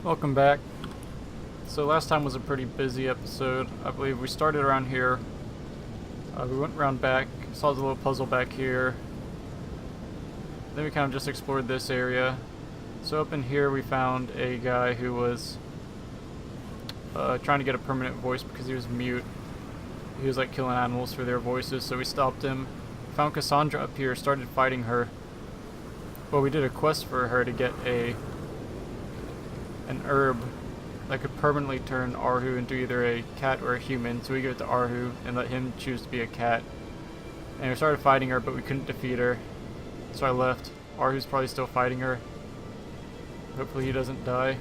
Welcome back. So last time was a pretty busy episode. I believe we started around here. We went around back, solved a little puzzle back here. Then we kind of just explored this area. So up in here we found a guy who was trying to get a permanent voice because he was mute. He was like killing animals for their voices, so we stopped him. Found Cassandra up here, started fighting her. Well, we did a quest for her to get an herb that could permanently turn Arhu into either a cat or a human, so we give it to Arhu and let him choose to be a cat. And we started fighting her, but we couldn't defeat her, so I left. Arhu's probably still fighting her. Hopefully he doesn't die.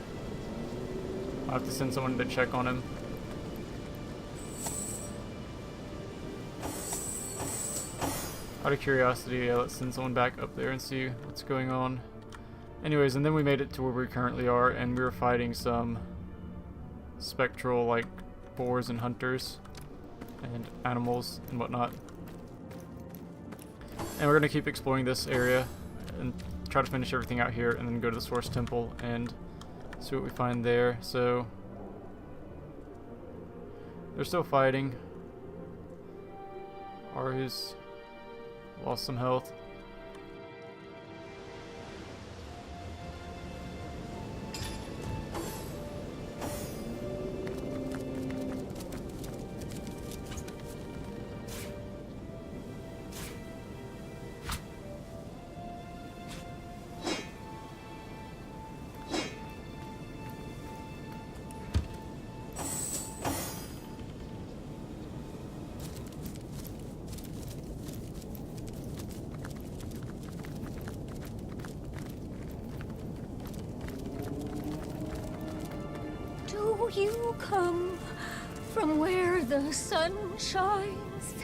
I'll have to send someone to check on him. Out of curiosity, let's send someone back up there and see what's going on. Anyways, and then we made it to where we currently are, and we were fighting some spectral, like, boars and hunters and animals and whatnot. And we're going to keep exploring this area and try to finish everything out here and then go to the Source Temple and see what we find there. So, they're still fighting. Arhu's lost some health. Do you come from where the sun shines?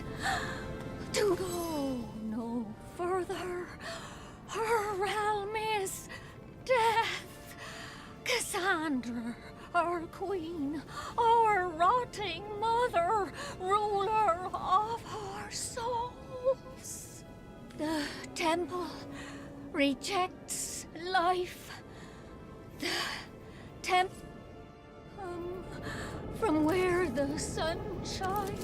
To go no further. Her realm is death. Cassandra, our queen, our rotting mother, ruler of our souls. The temple rejects life. The temple from where the sun shines.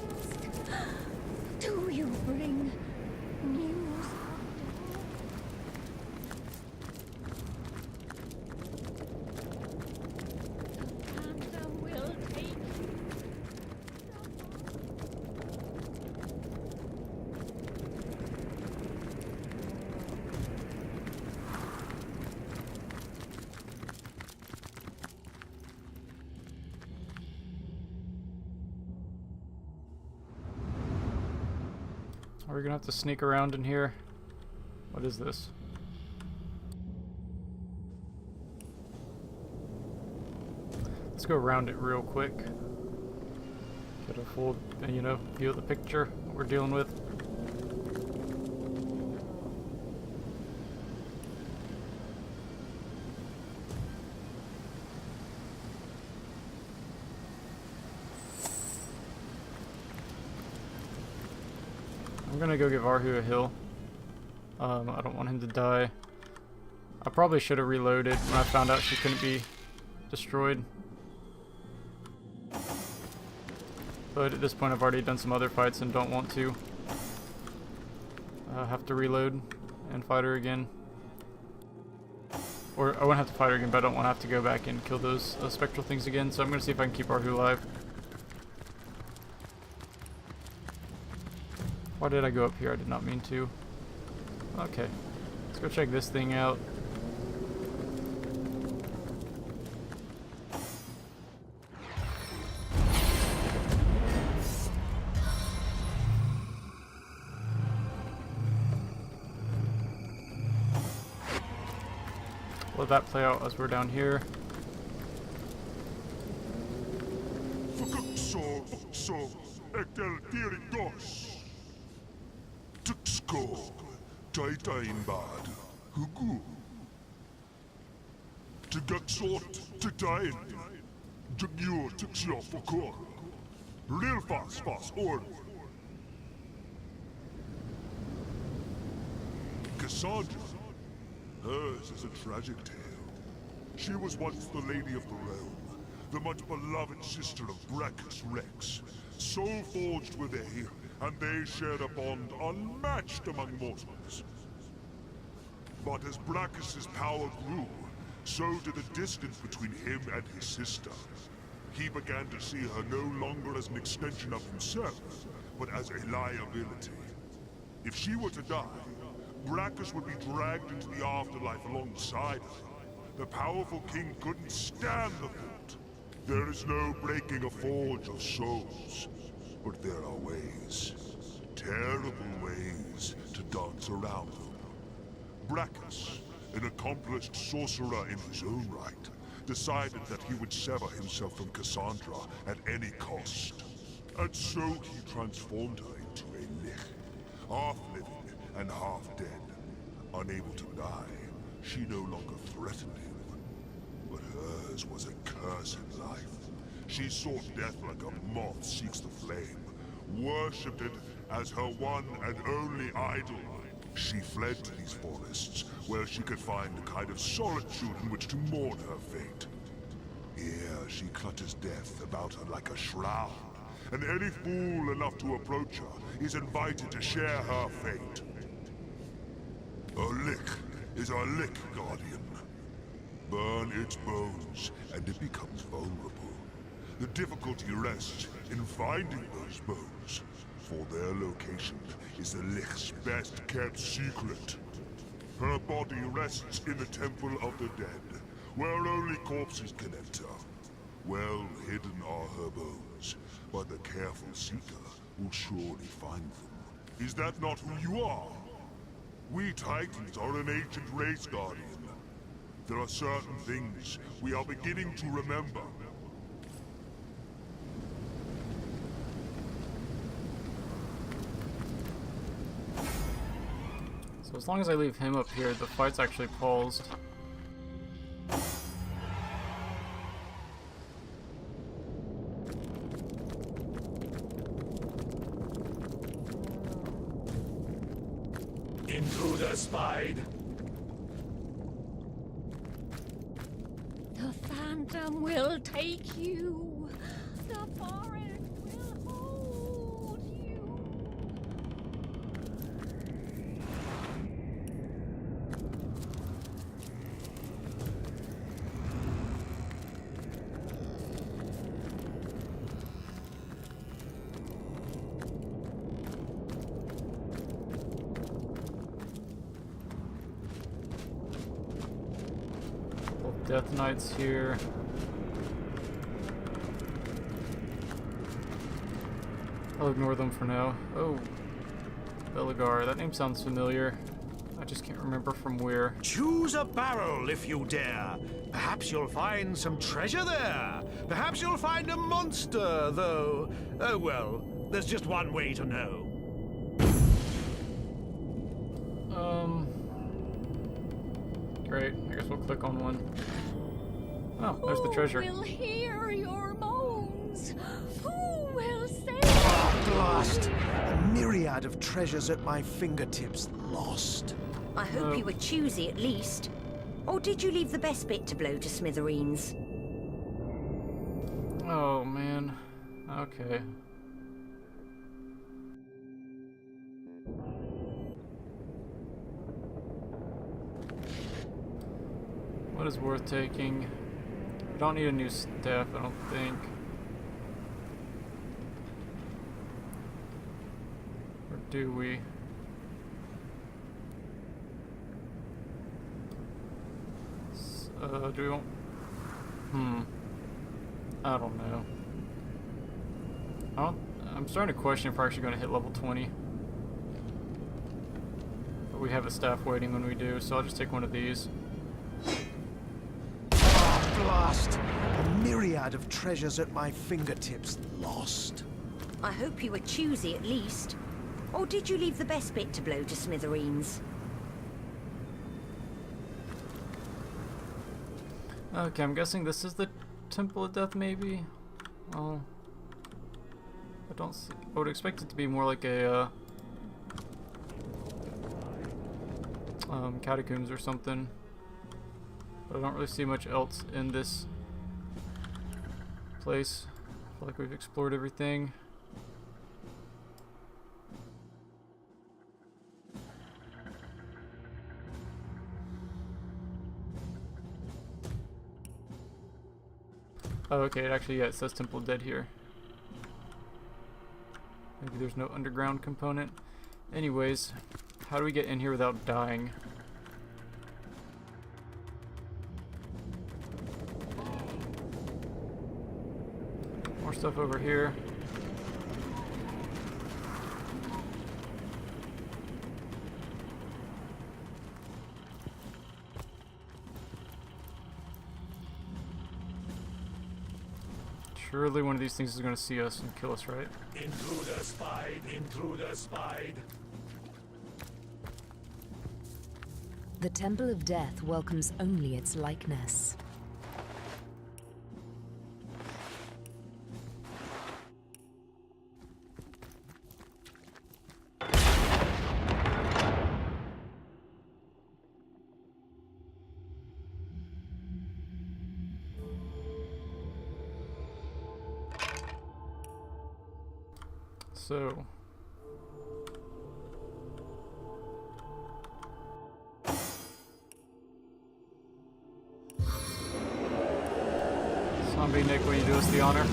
Do you bring news of the panda will take you? Are we gonna have to sneak around in here? What is this? Let's go around it real quick. Get a full, view of the picture, what we're dealing with. I'm gonna go give Arhu a heal. I don't want him to die. I probably should have reloaded when I found out she couldn't be destroyed. But at this point I've already done some other fights and don't want to have to reload and fight her again. Or I won't have to fight her again, but I don't want to have to go back and kill those spectral things again, so I'm gonna see if I can keep Arhu alive. Why did I go up here? I did not mean to. Okay. Let's go check this thing out. Let that play out as we're down here. Bad. Hugu. To get short, to die. To you, to show for core. Real fast, or. Cassandra. Hers is a tragic tale. She was once the Lady of the Realm, the much beloved sister of Brachus Rex. Soul forged were they, and they shared a bond unmatched among mortals. But as Brachus's power grew, so did the distance between him and his sister. He began to see her no longer as an extension of himself, but as a liability. If she were to die, Brachus would be dragged into the afterlife alongside her. The powerful king couldn't stand the thought. There is no breaking a forge of souls, but there are ways, terrible ways, to dance around them. Brachus, an accomplished sorcerer in his own right, decided that he would sever himself from Cassandra at any cost. And so he transformed her into a lich, half living and half dead. Unable to die, she no longer threatened him. But hers was a cursed life. She sought death like a moth seeks the flame, worshipped it as her one and only idol. She fled to these forests, where she could find a kind of solitude in which to mourn her fate. Here she clutches death about her like a shroud, and any fool enough to approach her is invited to share her fate. A lick is a lick, Guardian. Burn its bones, and it becomes vulnerable. The difficulty rests in finding those bones, for their location is the lich's best-kept secret. Her body rests in the Temple of the Dead, where only corpses can enter. Well hidden are her bones, but the careful seeker will surely find them. Is that not who you are? We Titans are an ancient race, Guardian. There are certain things we are beginning to remember. So as long as I leave him up here, the fight's actually paused. Intruder spied. The Phantom will take you. The forest will hold you. Death Knight's here. I'll ignore them for now. Oh, Belagar. That name sounds familiar. I just can't remember from where. Choose a barrel if you dare. Perhaps you'll find some treasure there. Perhaps you'll find a monster, though. Oh well, there's just one way to know. Great. I guess we'll click on one. Oh, there's the treasure. Who will hear your moans? Who will save Blast! A myriad of treasures at my fingertips lost. I hope you were choosy at least. Or did you leave the best bit to blow to smithereens? Oh, man. Okay. What is worth taking? I don't need a new staff, I don't think. Or do we? Do we want... I don't know. I'm starting to question if we're actually going to hit level 20. But we have a staff waiting when we do, so I'll just take one of these. Blast! A myriad of treasures at my fingertips lost. I hope you were choosy at least. Or did you leave the best bit to blow to smithereens? Okay, I'm guessing this is the Temple of Death, maybe? Well, I don't see... I would expect it to be more like a, catacombs or something. But I don't really see much else in this place. I feel like we've explored everything. Oh, okay, yeah, it says Temple of Dead here. Maybe there's no underground component. Anyways, how do we get in here without dying? More stuff over here. Surely one of these things is going to see us and kill us, right? Intruder spied, intruder spied. The Temple of Death welcomes only its likeness. So, Zombie Nick, will you do us the honor?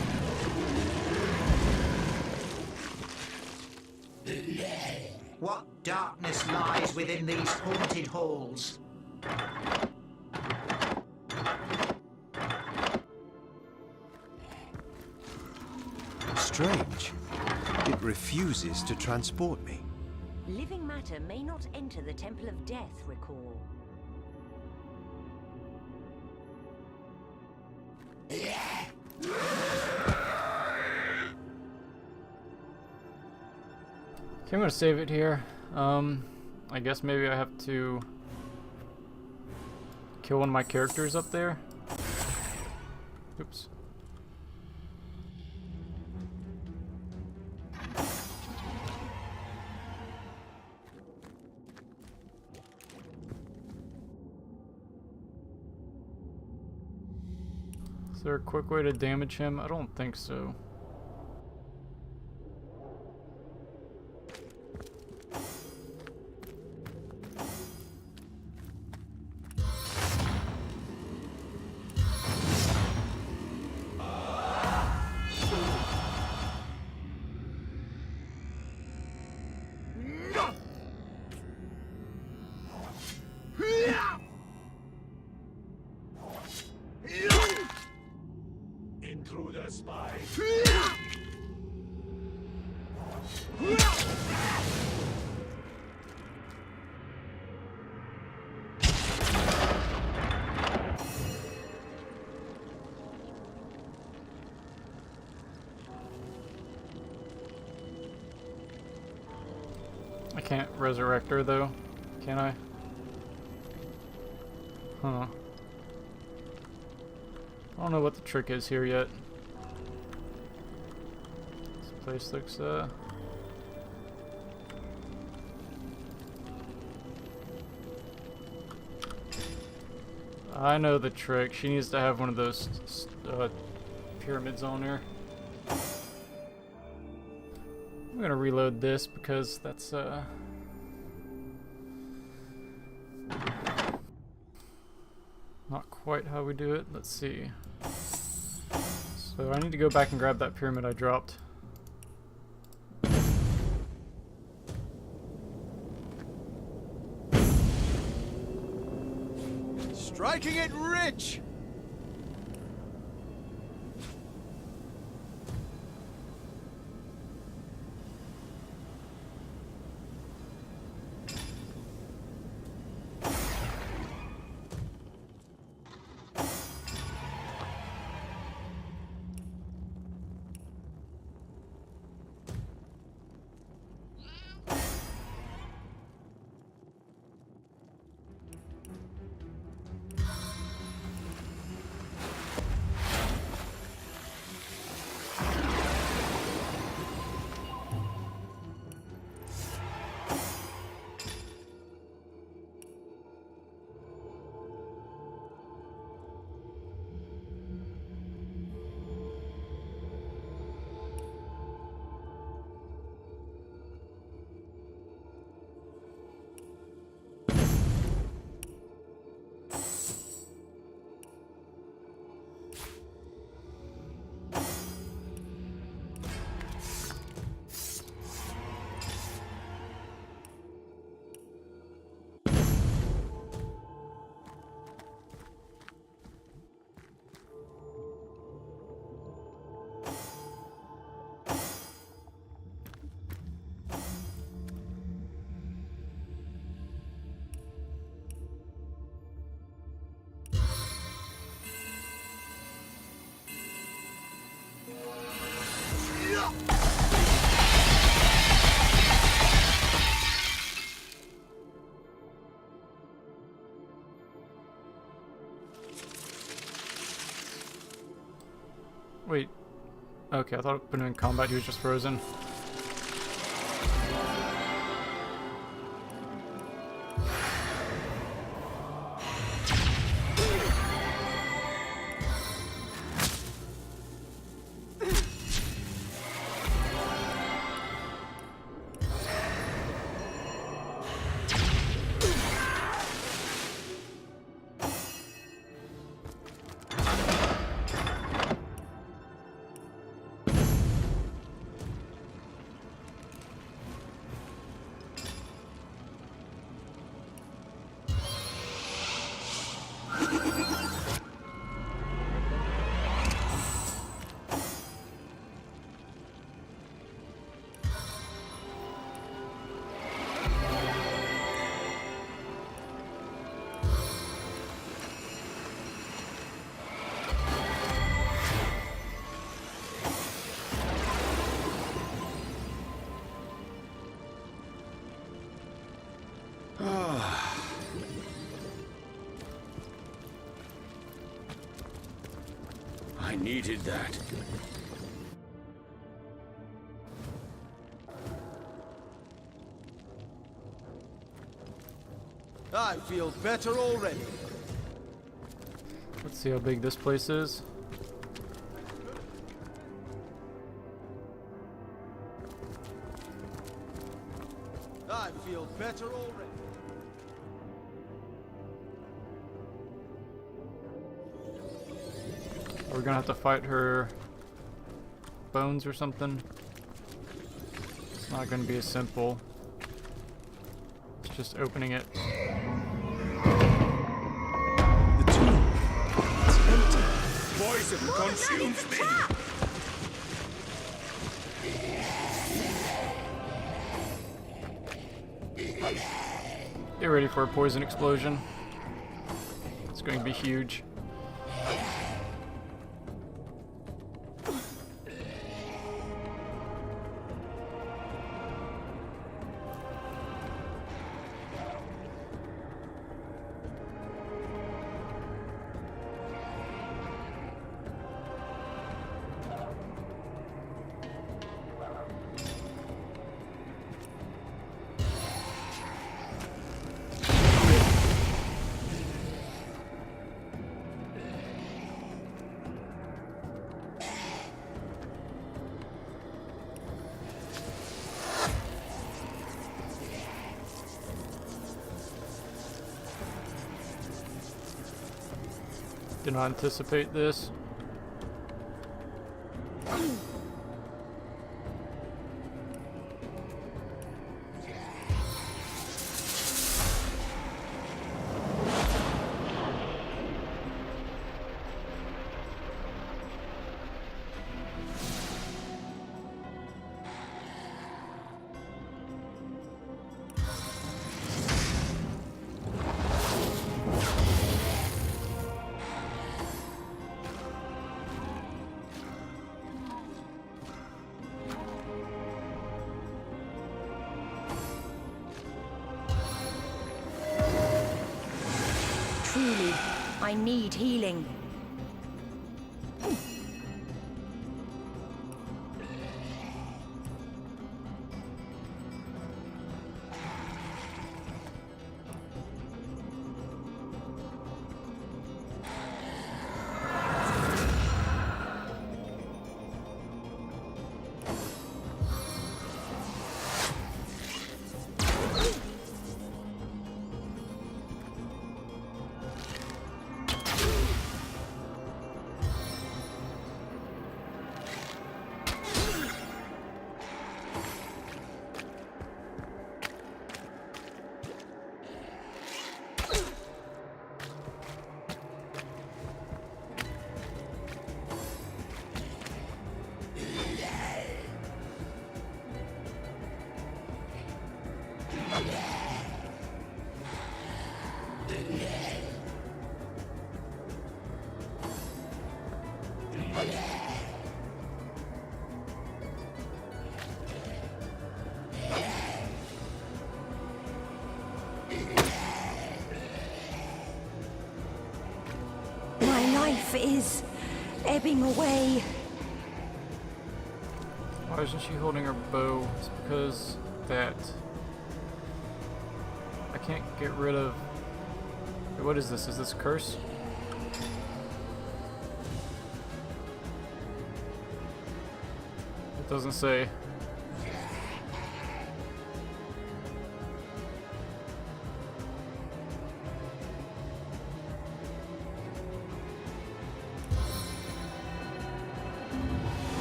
What darkness lies within these haunted halls? Strange. It refuses to transport me. Living matter may not enter the Temple of Death, recall. Okay, I'm gonna save it here. I guess maybe I have to kill one of my characters up there. Oops. Is there a quick way to damage him? I don't think so. Intruder spied. I can't resurrect her though, can I? Huh. I don't know what the trick is here yet. This place looks, I know the trick. She needs to have one of those pyramids on her. I'm gonna reload this because that's, not quite how we do it. Let's see. So I need to go back and grab that pyramid I dropped. Striking it rich! Wait. Okay, I thought I put him in combat, he was just frozen. I needed that. I feel better already. Let's see how big this place is. I feel better already. We're gonna have to fight her bones or something. It's not gonna be as simple. It's just opening it. The tomb. It's empty. Poison consumes me. Get ready for a poison explosion. It's going to be huge. Did not anticipate this. Truly, I need healing. My life is ebbing away. Why isn't she holding her bow? It's because that I can't get rid of... Wait, what is this? Is this a curse? It doesn't say.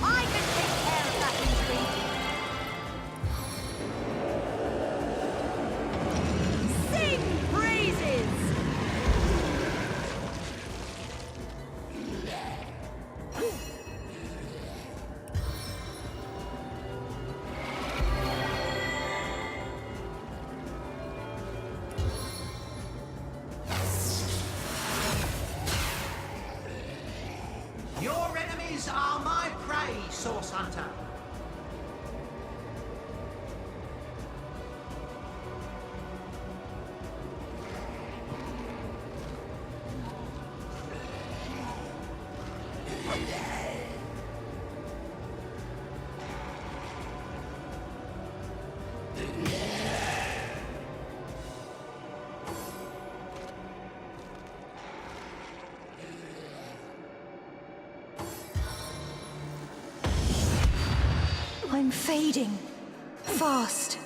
I can take care of that intrigue. Sing praises! Your enemies are my prey, Source Hunter. I'm fading. Fast.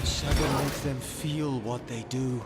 Shadow makes them feel what they do.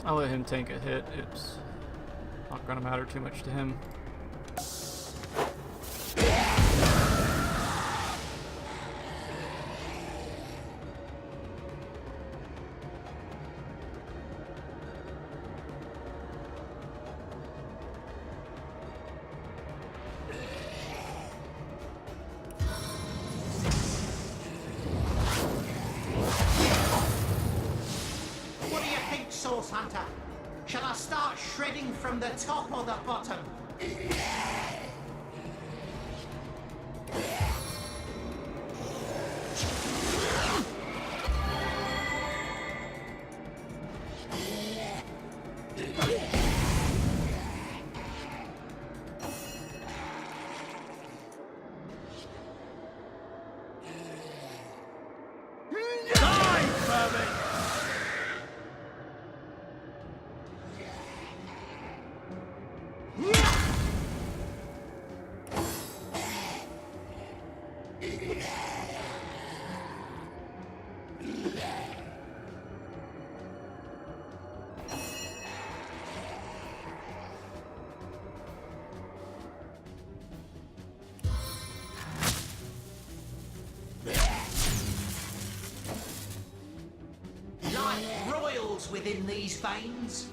I'll let him tank a hit. It's not gonna matter too much to him. What do you think, Source Hunter? Shall I start shredding from the top or the bottom? Life roils within these veins.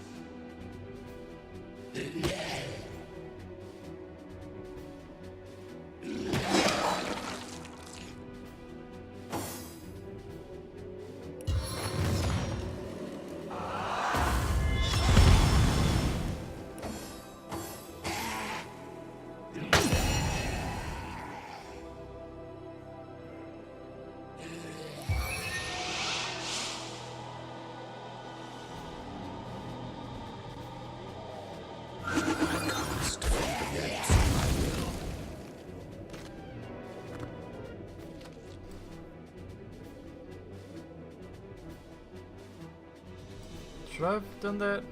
Should I have done that?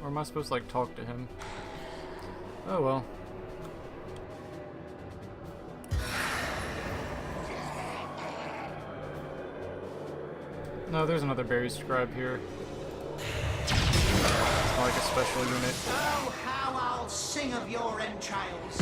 Or am I supposed to like talk to him? Oh well. No, there's another berry scribe here. It's more like a special unit. Oh, how I'll sing of your entrails.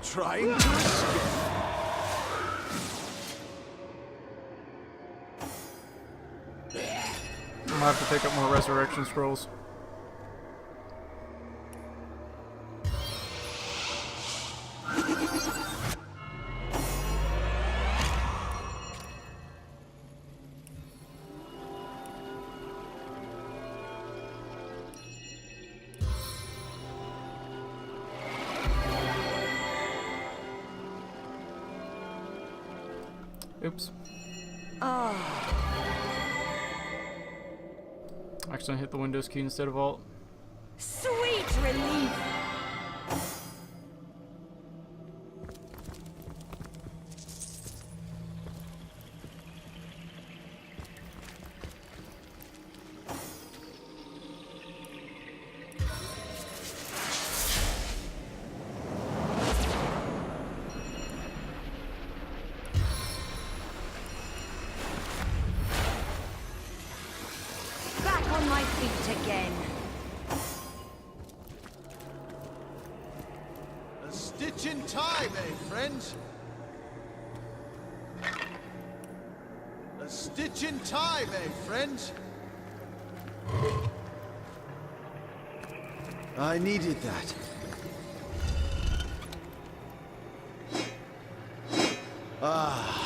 Trying to escape. I'm gonna have to pick up more resurrection scrolls. Oops. Actually, hit the Windows key instead of Alt. Sweet relief! Back on my feet again. A stitch in time, eh, friends? A stitch in time, eh, friends? I needed that. Ah.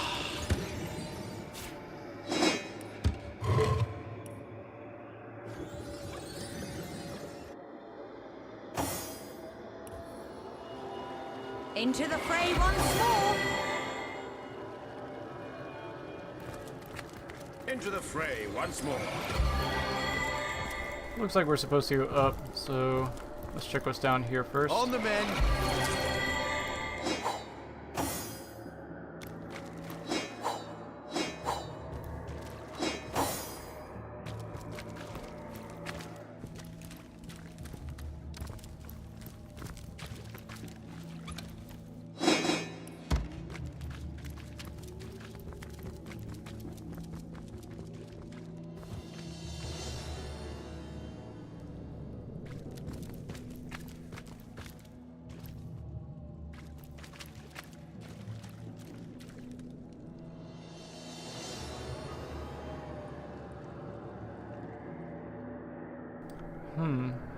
Into the fray once more. Into the fray once more. Looks like we're supposed to go up, so let's check what's down here first. On the men.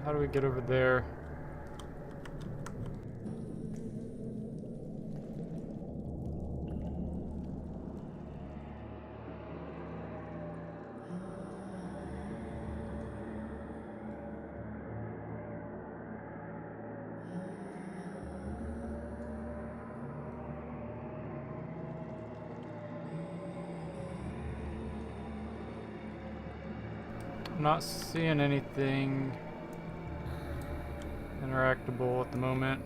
How do we get over there? I'm not seeing anything interactable at the moment.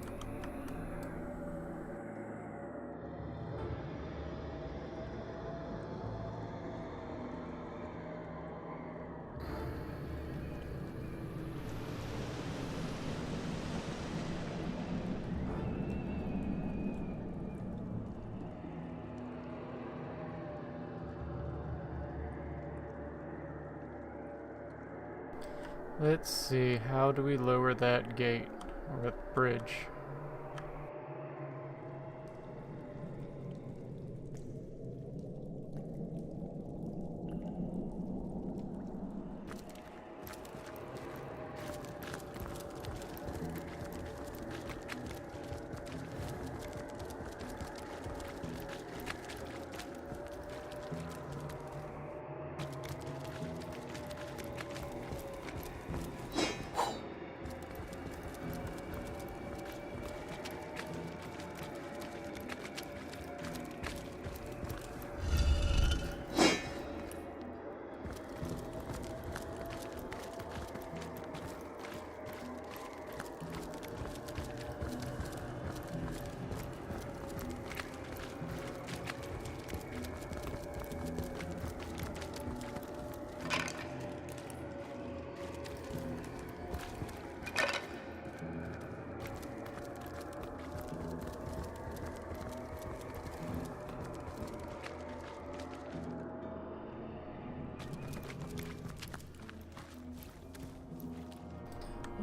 Let's see, how do we lower that gate or that bridge?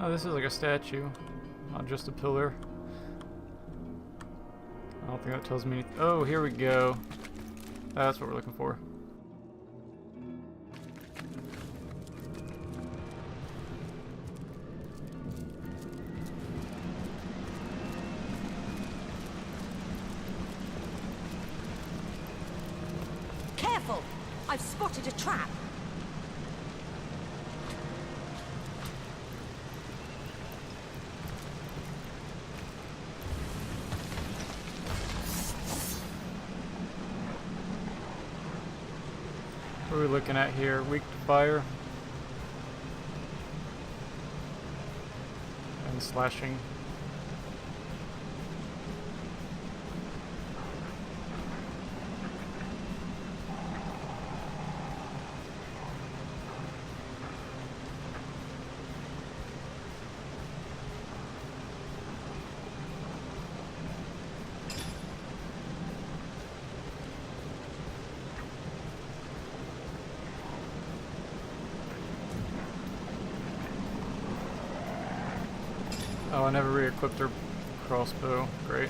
Oh, this is like a statue, not just a pillar. I don't think that tells me anything. Oh, here we go. That's what we're looking for. Careful! I've spotted a trap. What are we looking at here? Weak to fire. And slashing. Oh, I never re-equipped her crossbow. Great.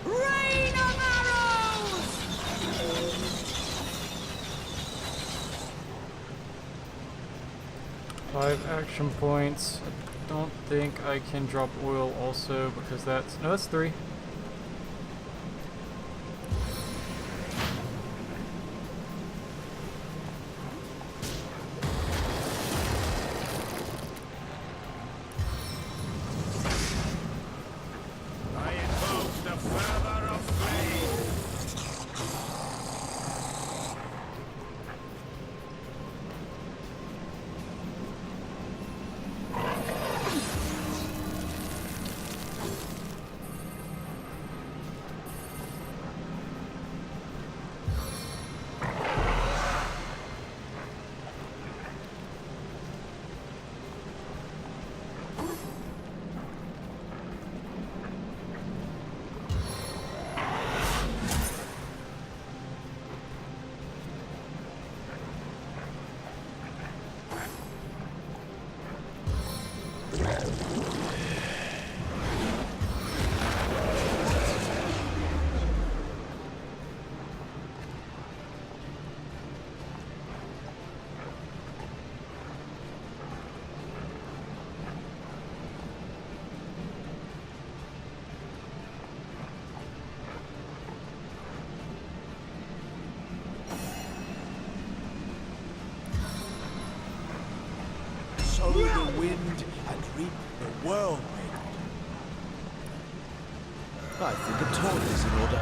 Rain of arrows! 5 action points. I don't think I can drop oil also because that's... No, that's 3. I invoke the fervor of flame. Sow the wind and reap the whirlwind. I think a taunt is in order.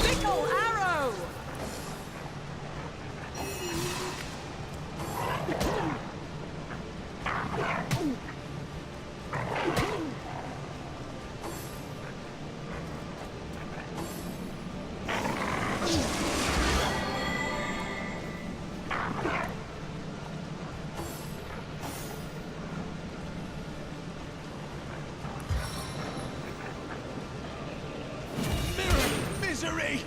Fickle arrow! Misery!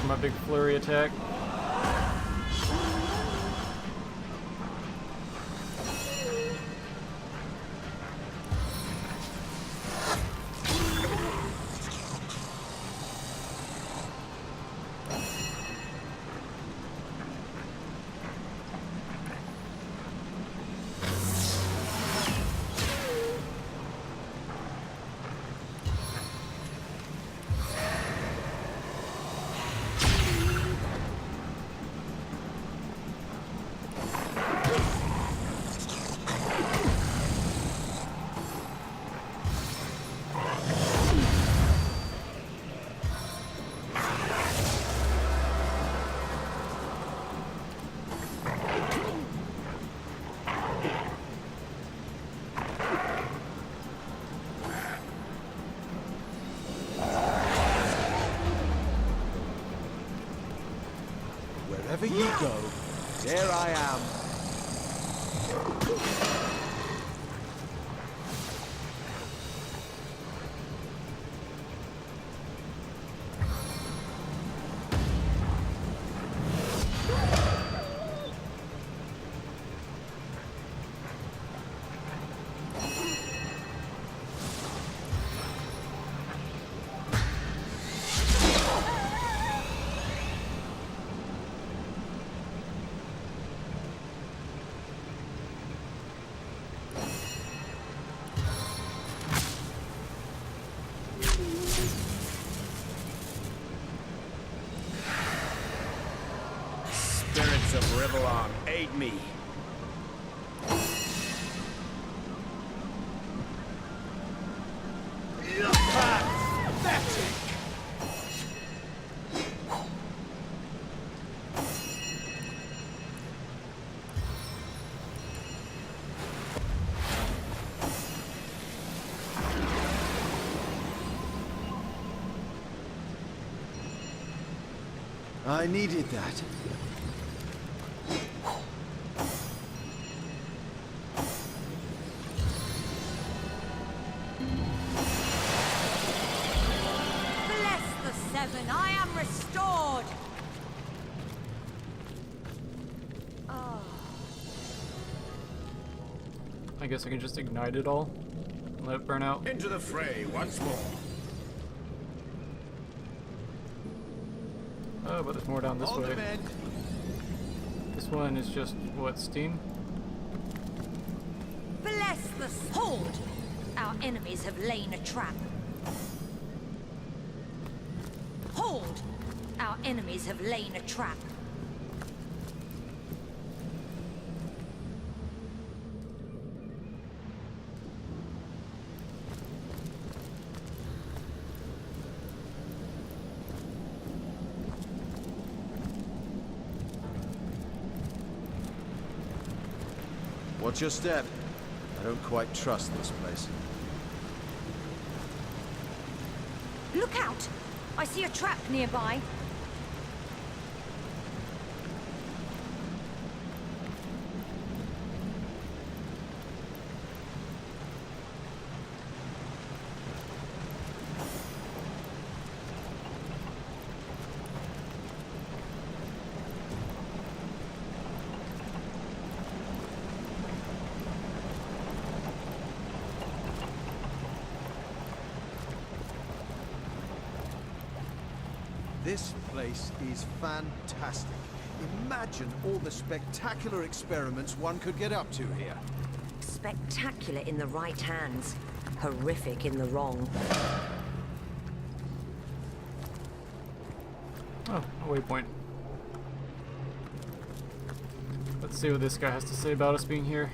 for my big flurry attack. Wherever you go, there I am. Spirits of Rivellon, aid me. Pathetic! I needed that. Bless the seven, I am restored! I guess I can just ignite it all and let it burn out. Into the fray once more. Oh, but there's more down this On way. the mend. This one is just, what, steam? Bless the hold! Our enemies have lain a trap. Hold! Our enemies have lain a trap. Watch your step. I don't quite trust this place. Look out! I see a trap nearby. This place is fantastic. Imagine all the spectacular experiments one could get up to here. Spectacular in the right hands, horrific in the wrong. Oh, a waypoint. Let's see what this guy has to say about us being here.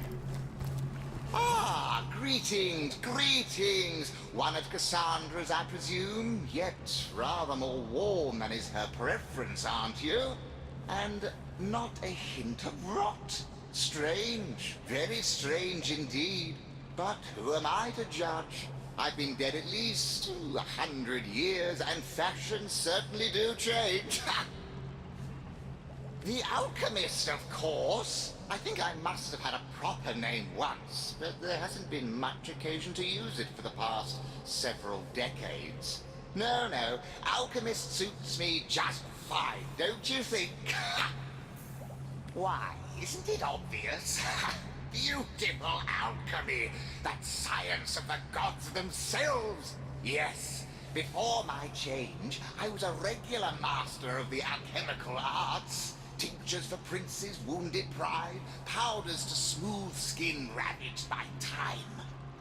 Ah, greetings, greetings! One of Cassandra's, I presume, yet rather more warm than is her preference, aren't you? And not a hint of rot. Strange, very strange indeed. But who am I to judge? I've been dead at least 100 years, and fashions certainly do change. The alchemist, of course. I think I must have had a proper name once, but there hasn't been much occasion to use it for the past several decades. No, alchemist suits me just fine, don't you think? Why, isn't it obvious? Beautiful alchemy, that science of the gods themselves. Yes, before my change, I was a regular master of the alchemical arts. Tinctures for princes' wounded pride, powders to smooth skin ravaged by time.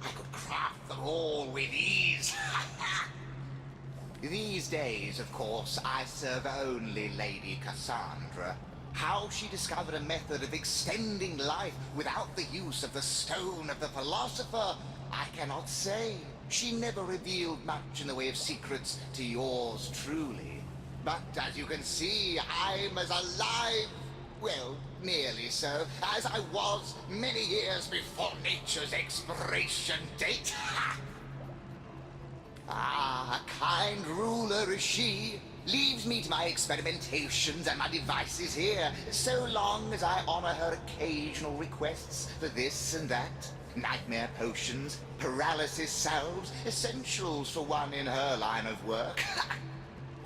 I could craft them all with ease. These days, of course, I serve only Lady Cassandra. How she discovered a method of extending life without the use of the Stone of the Philosopher, I cannot say. She never revealed much in the way of secrets to yours truly. But as you can see, I'm as alive, well, nearly so, as I was many years before nature's expiration date. Ah, a kind ruler is she. Leaves me to my experimentations and my devices here, so long as I honor her occasional requests for this and that. Nightmare potions, paralysis salves, essentials for one in her line of work.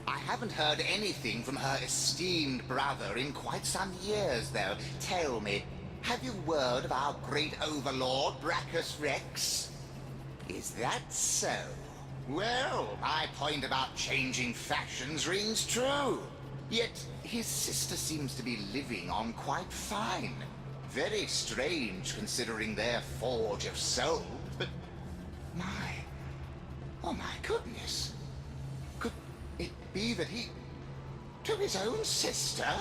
I haven't heard anything from her esteemed brother in quite some years, though. Tell me, have you word of our great overlord, Brachus Rex? Is that so? Well, my point about changing fashions rings true. Yet his sister seems to be living on quite fine. Very strange, considering their forge of souls, but oh my goodness. Could it be that he... to his own sister?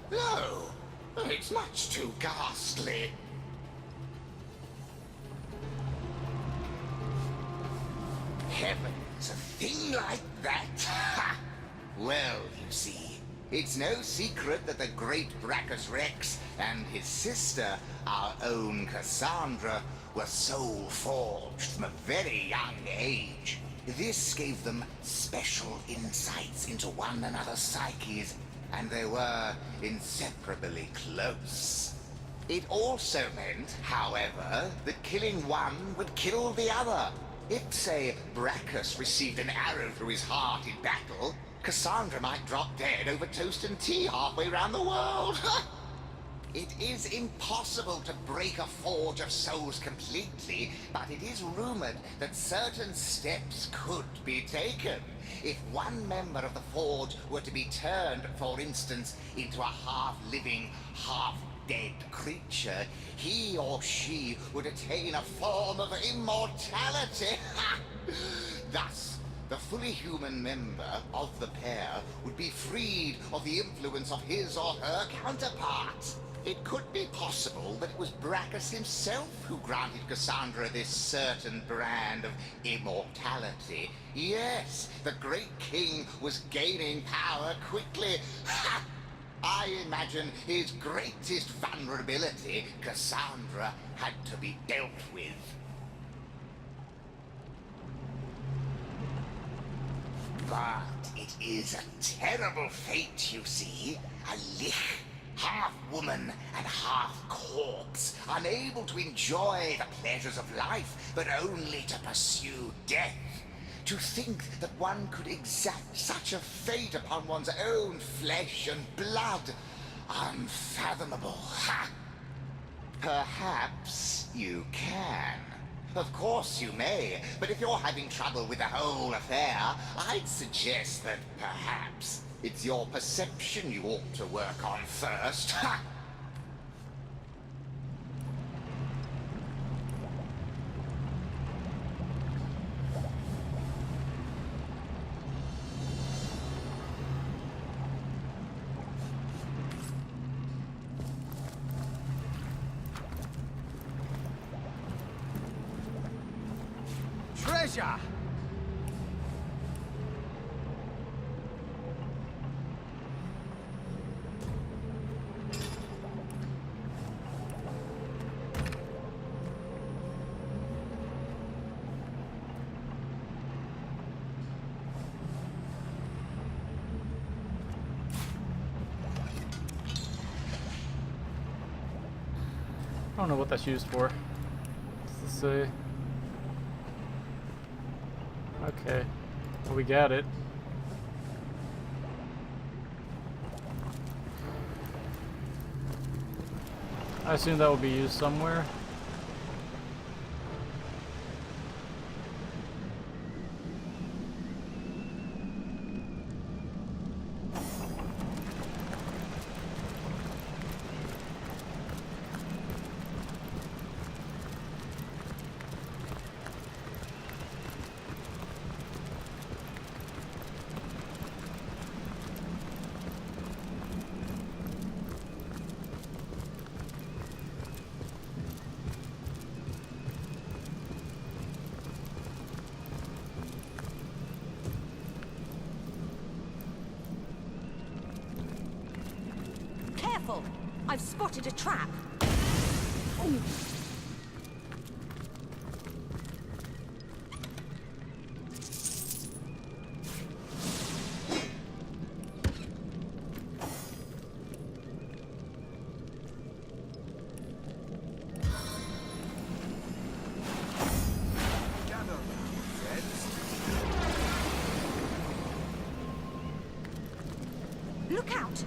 No, it's much too ghastly. Heavens, a thing like that? Well, you see, it's no secret that the great Brachus Rex and his sister, our own Cassandra, were soul forged from a very young age. This gave them special insights into one another's psyches, and they were inseparably close. It also meant, however, that killing one would kill the other. If, say, Brachus received an arrow through his heart in battle, Cassandra might drop dead over toast and tea halfway around the world. It is impossible to break a forge of souls completely, but it is rumored that certain steps could be taken. If one member of the forge were to be turned, for instance, into a half-living, half-dead creature, he or she would attain a form of immortality. Thus, the fully human member of the pair would be freed of the influence of his or her counterpart. It could be possible that it was Brachus himself who granted Cassandra this certain brand of immortality. Yes, the great king was gaining power quickly. I imagine his greatest vulnerability, Cassandra, had to be dealt with. But it is a terrible fate, you see. A lich, half woman and half corpse, unable to enjoy the pleasures of life, but only to pursue death. To think that one could exact such a fate upon one's own flesh and blood, unfathomable. Ha! Perhaps you can. Of course you may, but if you're having trouble with the whole affair, I'd suggest that perhaps it's your perception you ought to work on first. Ha! Treasure! I don't know what that's used for. What's this say? Okay. Well, we got it. I assume that will be used somewhere. Careful! I've spotted a trap. Look out!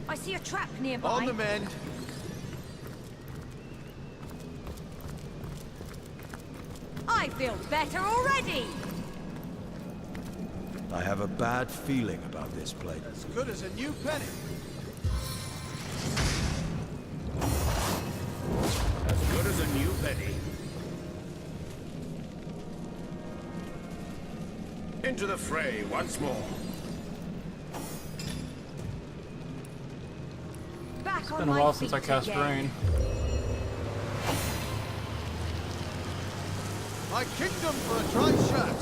I see a trap nearby. On the mend. I feel better already! I have a bad feeling about this place. As good as a new penny. As good as a new penny. Into the fray once more. Back It's on been a my while since I feet cast again. rain. My kingdom for a dry shot.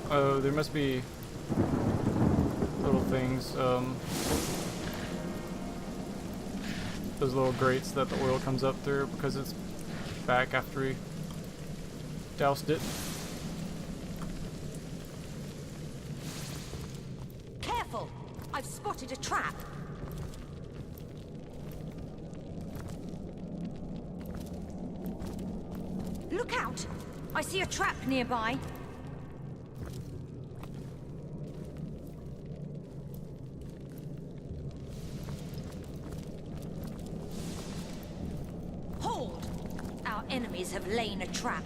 Oh, there must be little things, those little grates that the oil comes up through because it's back after we doused it. Careful! I've spotted a trap. Look out! I see a trap nearby. Hold! Our enemies have laid a trap.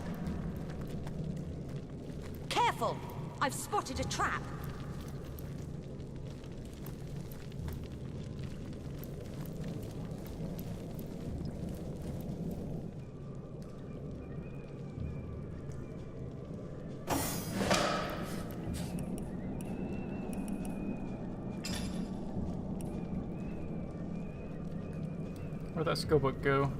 Careful! I've spotted a trap. Where'd that skill book go?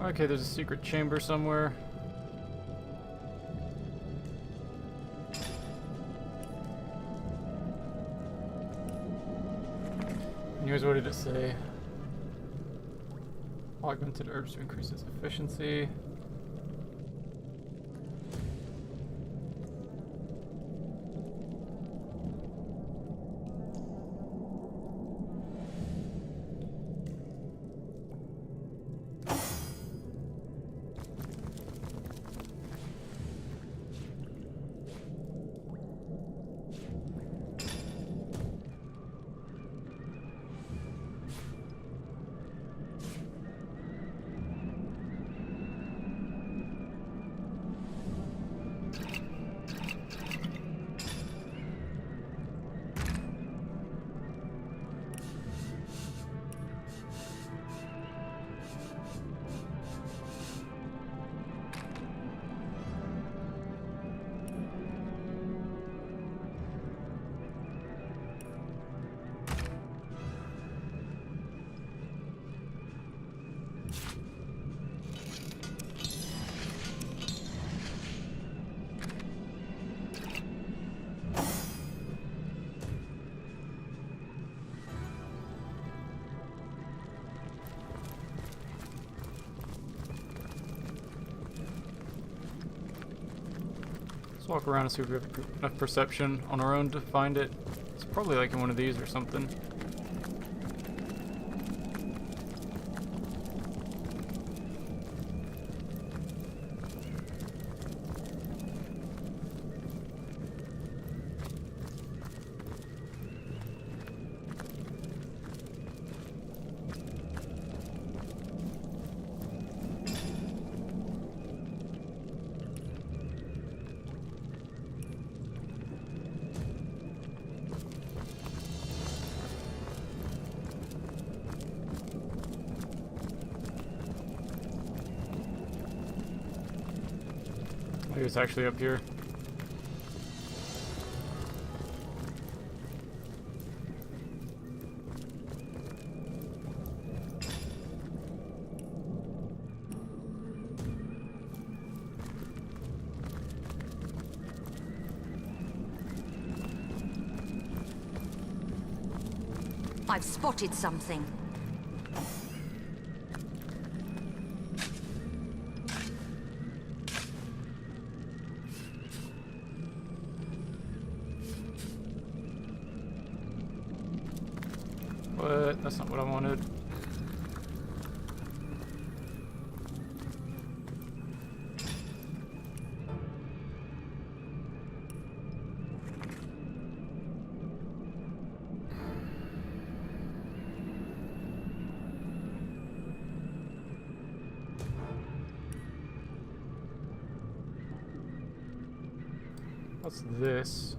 Okay, there's a secret chamber somewhere. And here's what did it say? Augmented herbs to increase its efficiency. Let's walk around and see if we have enough perception on our own to find it. It's probably like in one of these or something. Maybe it's actually up here. I've spotted something. But that's not what I wanted. What's this?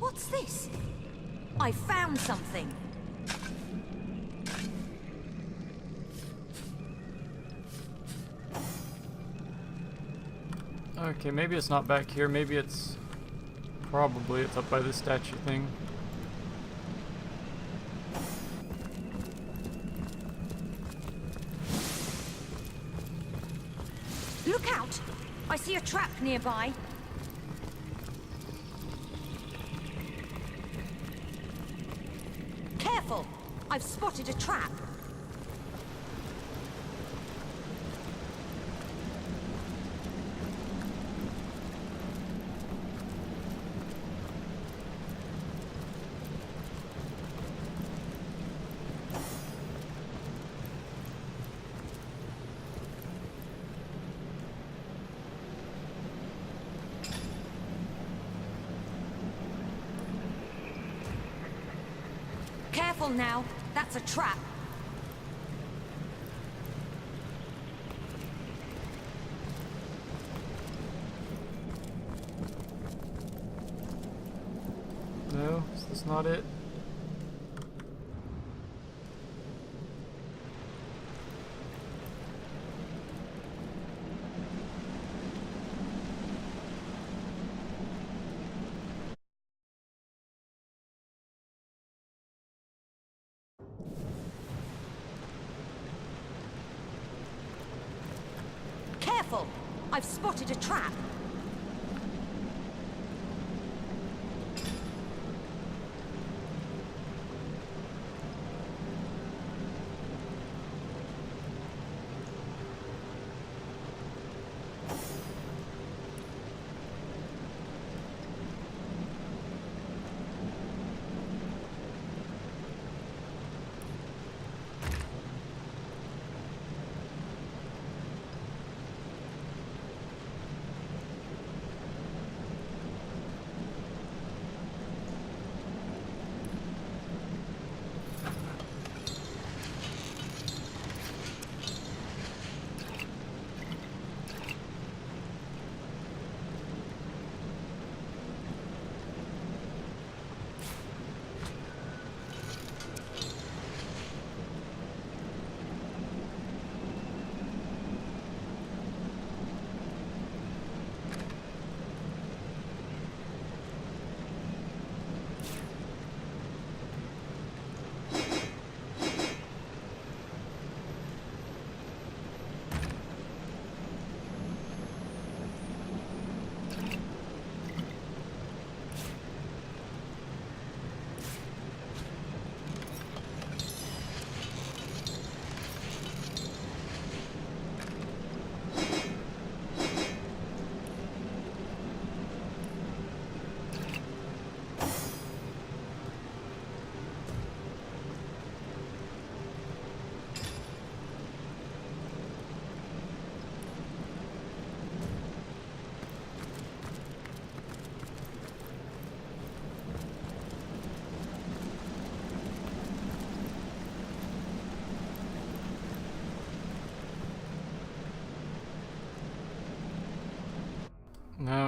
What's this? I found something. Okay, maybe it's not back here. Maybe it's... Probably it's up by this statue thing. Look out! I see a trap nearby. Careful! I've spotted a trap. Careful now, that's a trap. No, is this not it? Careful! I've spotted a trap.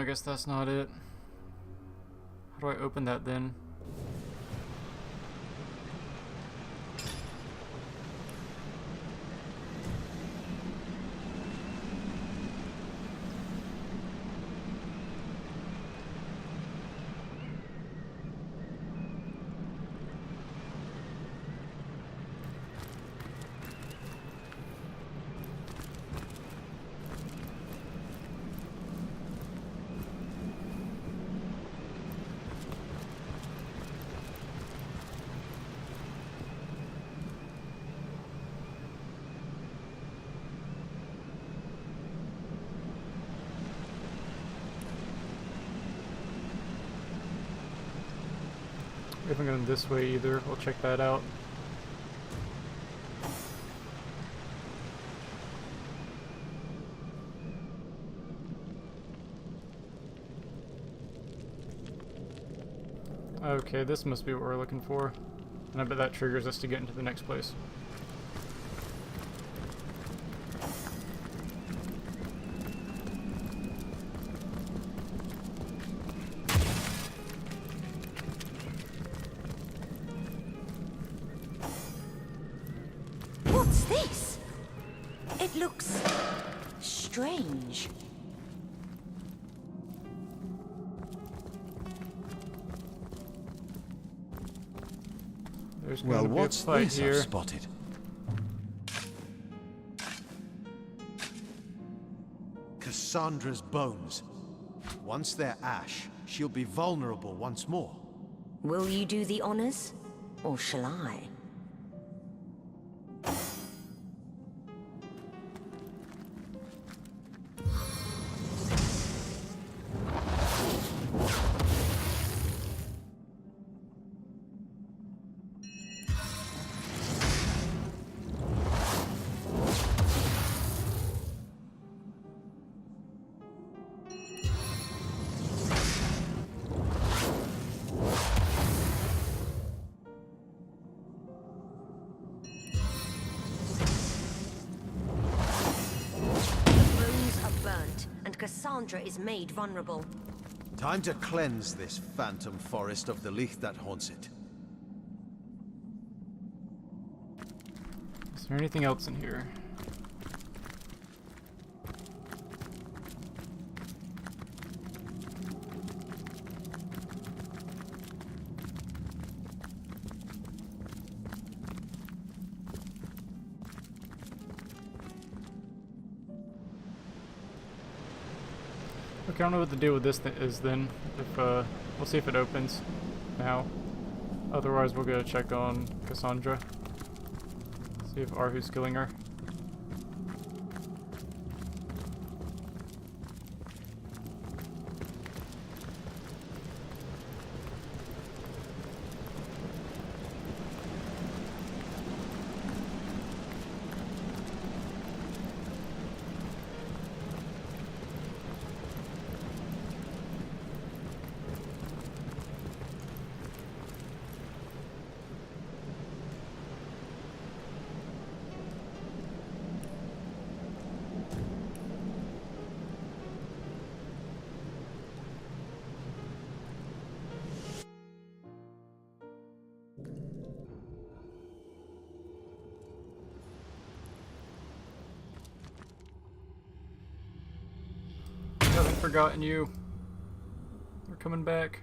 guess that's not it. How do I open that then? We haven't gone this way either. We'll check that out. Okay, this must be what we're looking for. And I bet that triggers us to get into the next place. What's this? It looks strange. There's Well, going to be a what's fight this here. I've spotted? Cassandra's bones. Once they're ash, she'll be vulnerable once more. Will you do the honors? Or shall I? Cassandra is made vulnerable. Time to cleanse this phantom forest of the Licht that haunts it. Is there anything else in here? Okay, I don't know what the deal with this is then. If we'll see if it opens now. Otherwise, we'll go check on Cassandra. See if Arhu's killing her. Haven't forgotten you. We're coming back.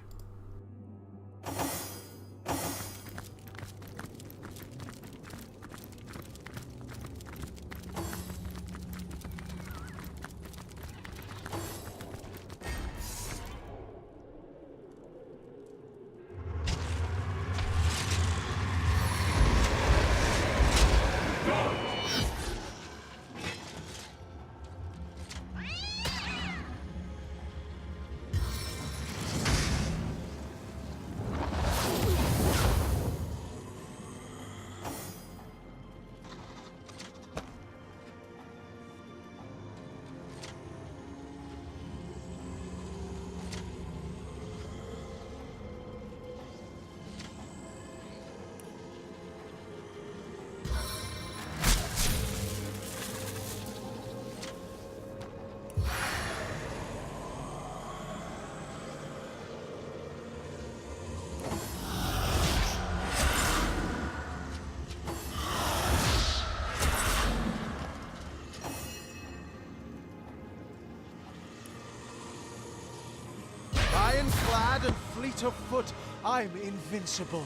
clad and fleet of foot, I'm invincible.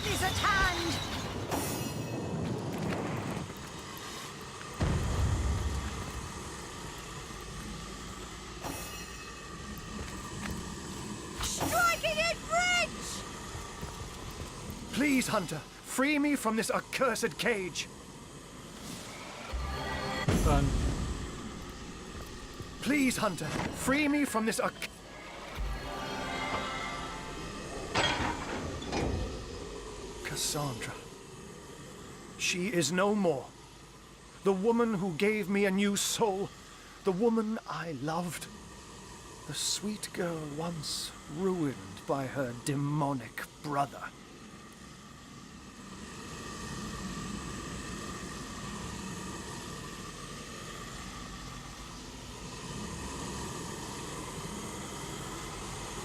Is at hand! Striking it rich! Please, Hunter, free me from this accursed cage. Done. Please, Hunter, free me from this Cassandra. She is no more. The woman who gave me a new soul. The woman I loved. The sweet girl once ruined by her demonic brother.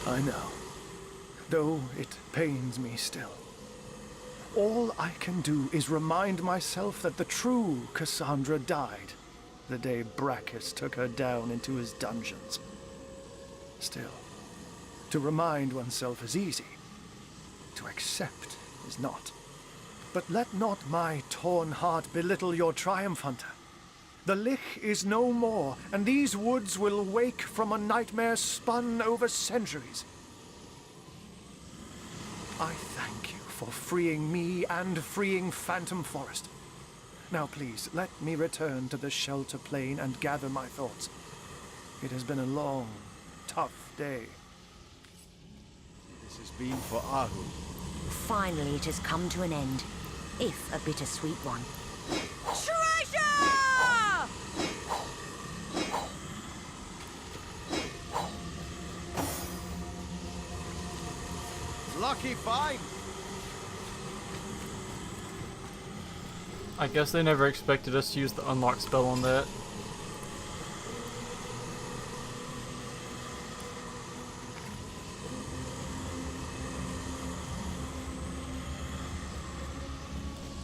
I know, though it pains me still. All I can do is remind myself that the true Cassandra died the day Brachus took her down into his dungeons. Still, to remind oneself is easy. To accept is not. But let not my torn heart belittle your triumph, Hunter. The Lich is no more, and these woods will wake from a nightmare spun over centuries. I thank you for freeing me and freeing Phantom Forest. Now please, let me return to the shelter plain and gather my thoughts. It has been a long, tough day. This has been for Ahu. Finally it has come to an end, if a bittersweet one. Treasure! Lucky find! I guess they never expected us to use the unlock spell on that.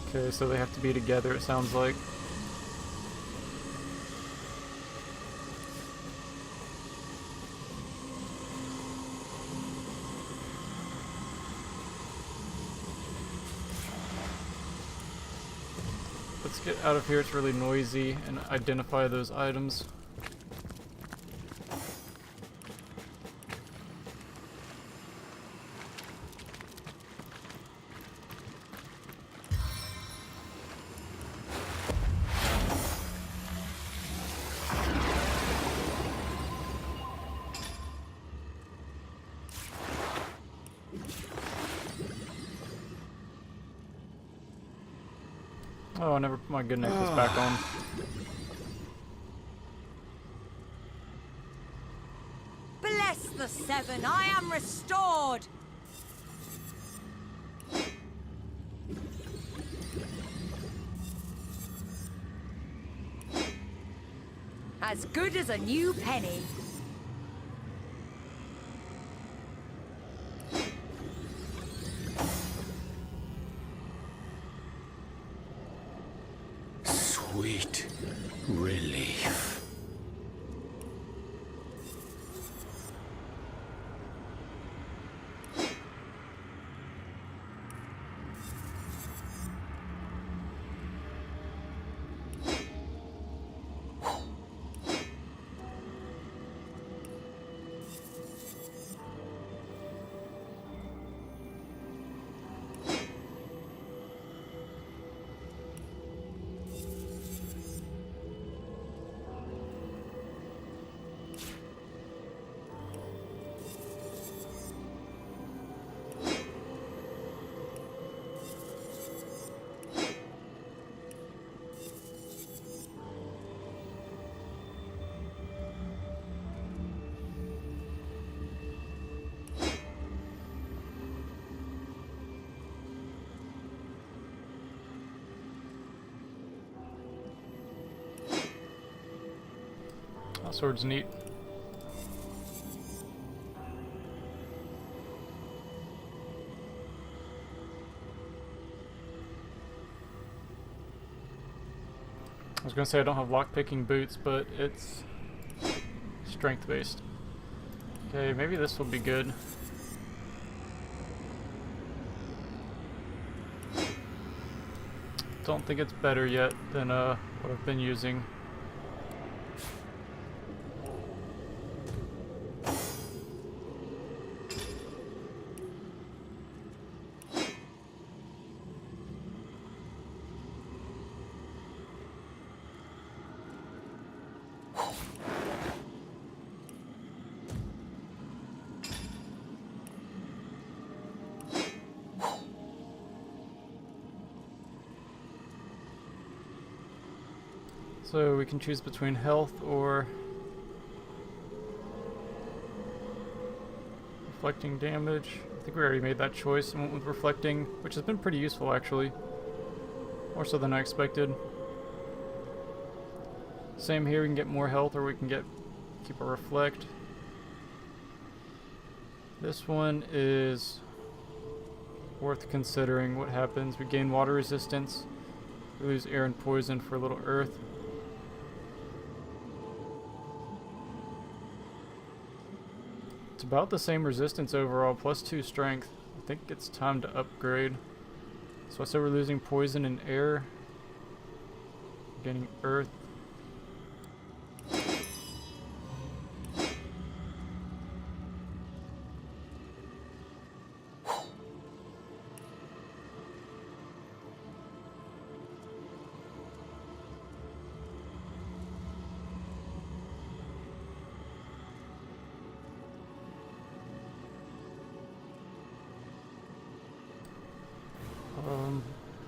Okay, so they have to be together, it sounds like. Let's get out of here, it's really noisy, and identify those items. Oh, I never put my good necklace back on. Bless the seven, I am restored! As good as a new penny. Sweet relief. That sword's neat. I was gonna say I don't have lockpicking boots, but it's strength based. Okay, maybe this will be good. Don't think it's better yet than what I've been using. So we can choose between health or reflecting damage. I think we already made that choice and went with reflecting, which has been pretty useful actually. More so than I expected. Same here, we can get more health or we can keep our reflect. This one is worth considering what happens. We gain water resistance. We lose air and poison for a little earth. It's about the same resistance overall, plus 2 strength. I think it's time to upgrade. So I said we're losing poison and air. Gaining earth.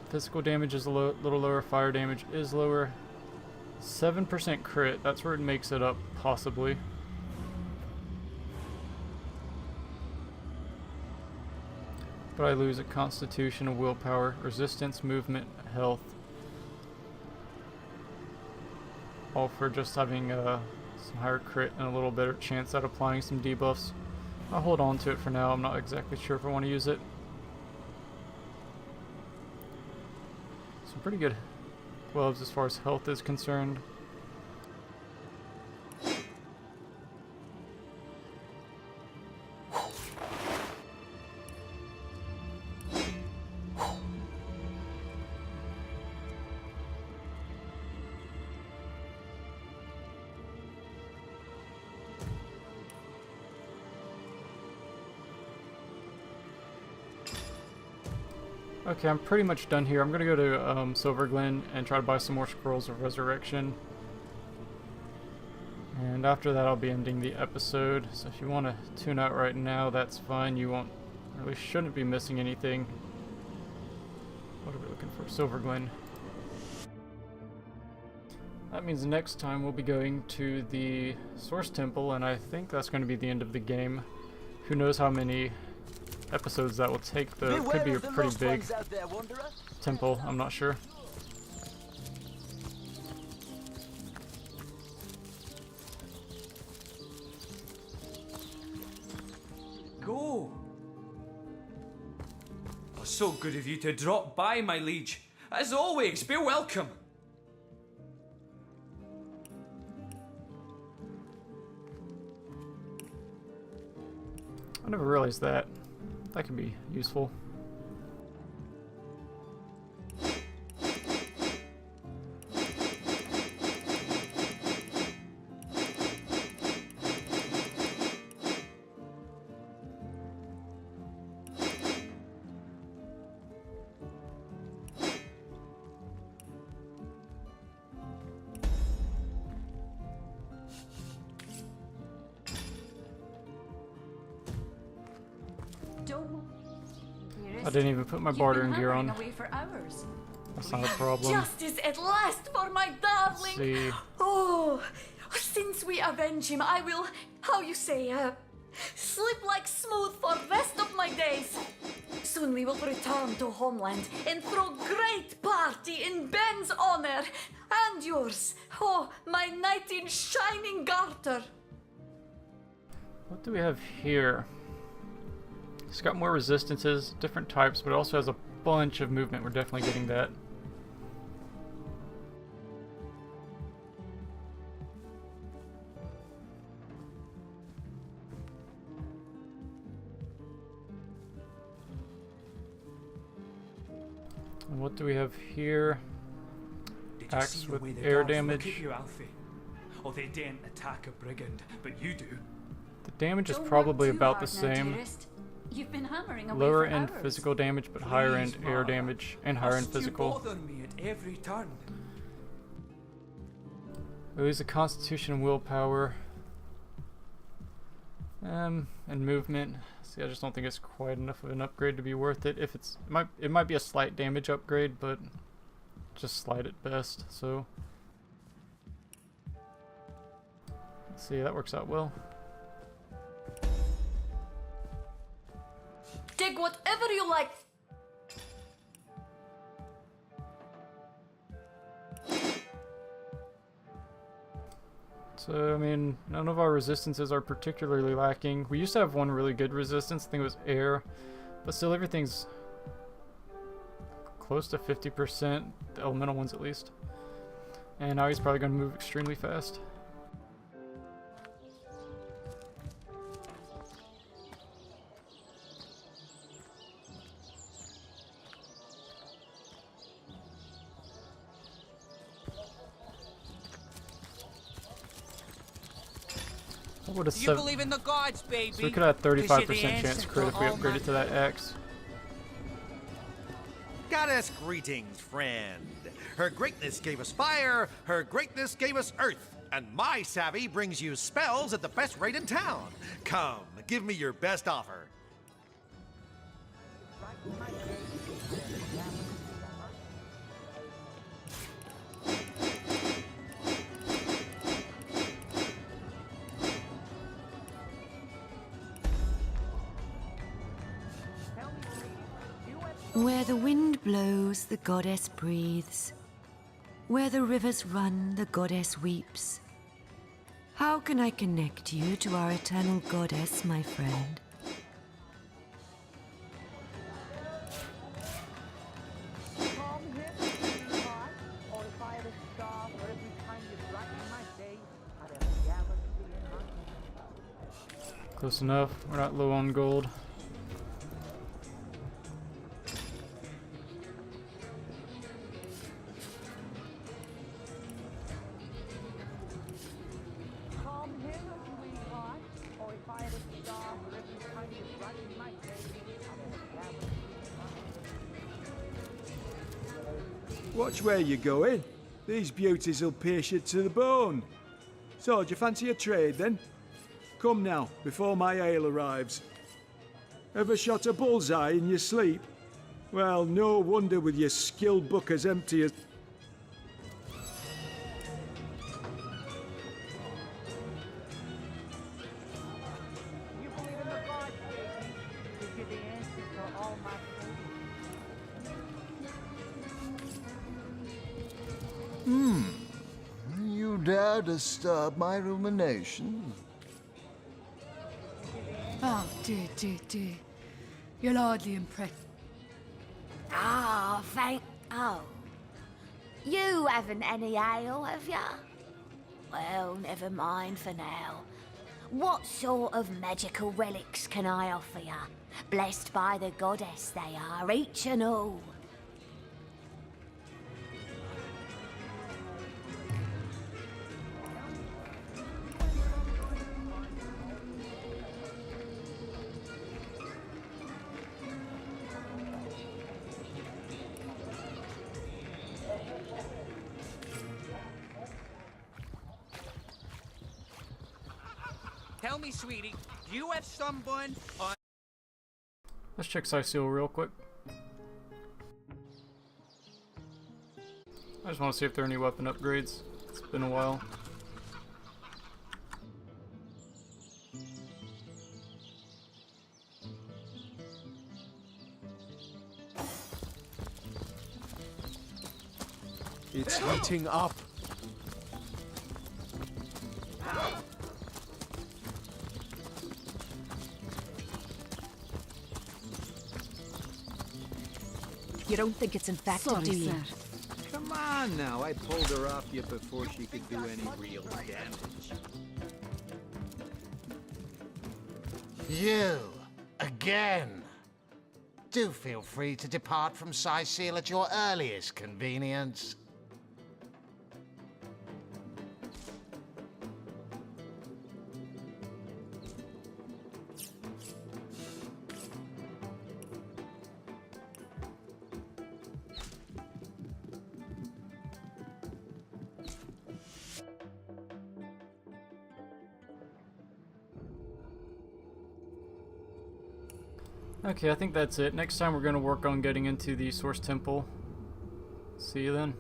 Physical damage is a little lower, fire damage is lower. 7% crit, that's where it makes it up, possibly. But I lose a constitution, a willpower, resistance, movement, health. All for just having some higher crit and a little better chance at applying some debuffs. I'll hold on to it for now, I'm not exactly sure if I want to use it. Some pretty good gloves as far as health is concerned. Okay, I'm pretty much done here. I'm gonna go to Silver Glen and try to buy some more Scrolls of Resurrection. And after that I'll be ending the episode. So if you want to tune out right now, that's fine. You won't, really shouldn't be missing anything. What are we looking for? Silver Glen. That means next time we'll be going to the Source Temple, and I think that's going to be the end of the game. Who knows how many episodes that will take, though. It could be a pretty big temple, I'm not sure. I'm So good of you to drop by, my liege. As always, be welcome. I never realized that. That can be useful. I didn't even put my bartering gear on. That's not a problem. Justice at last for my darling. See. Oh, since we avenge him, I will, how you say, slip like smooth for rest of my days. Soon we will return to homeland and throw great party in Ben's honor and yours. Oh, my knight in shining garter. What do we have here? It's got more resistances, different types, but it also has a bunch of movement. We're definitely getting that. And what do we have here? Axe with air damage. Look at you, Alfie. Oh, they didn't attack a brigand, but you do. The damage is probably about the same. You've been hammering away Lower for end hours. physical damage, but higher end air damage and higher end physical. You bother me at every turn. We lose the constitution and willpower. And movement. See, I just don't think it's quite enough of an upgrade to be worth it. If it's, it might be a slight damage upgrade, but just slight at best. So, let's see, that works out well. Dig whatever you like. So, I mean, none of our resistances are particularly lacking. We used to have one really good resistance, I think it was air, but still everything's close to 50%, the elemental ones at least. And now he's probably going to move extremely fast. Do you believe in the gods, baby? So we could have 35% chance crit if we upgraded to that axe. Goddess greetings, friend. Her greatness gave us fire, her greatness gave us earth, and my savvy brings you spells at the best rate in town. Come, give me your best offer. Where the wind blows, the goddess breathes. Where the rivers run, the goddess weeps. How can I connect you to our eternal goddess, my friend? Close enough. We're not low on gold. Watch where you're going. These beauties will pierce you to the bone. So, do you fancy a trade then? Come now, before my ale arrives. Ever shot a bullseye in your sleep? Well, no wonder with your skill book as empty as... You dare disturb my ruminations? Oh, dear, dear, dear. You're hardly impressed. Ah, thank... Oh. You haven't any ale, have ya? Well, never mind for now. What sort of magical relics can I offer ya? Blessed by the goddess they are, each and all. Tell me, sweetie, do you have someone on... Let's check Seal real quick. I just want to see if there are any weapon upgrades. It's been a while. It's heating up. You don't think it's infected, Sorry, do you? sir. Come on now, I pulled her off you before she could do any real damage. You, again. Do feel free to depart from Seal at your earliest convenience. Okay, I think that's it. Next time we're going to work on getting into the Source Temple. See you then.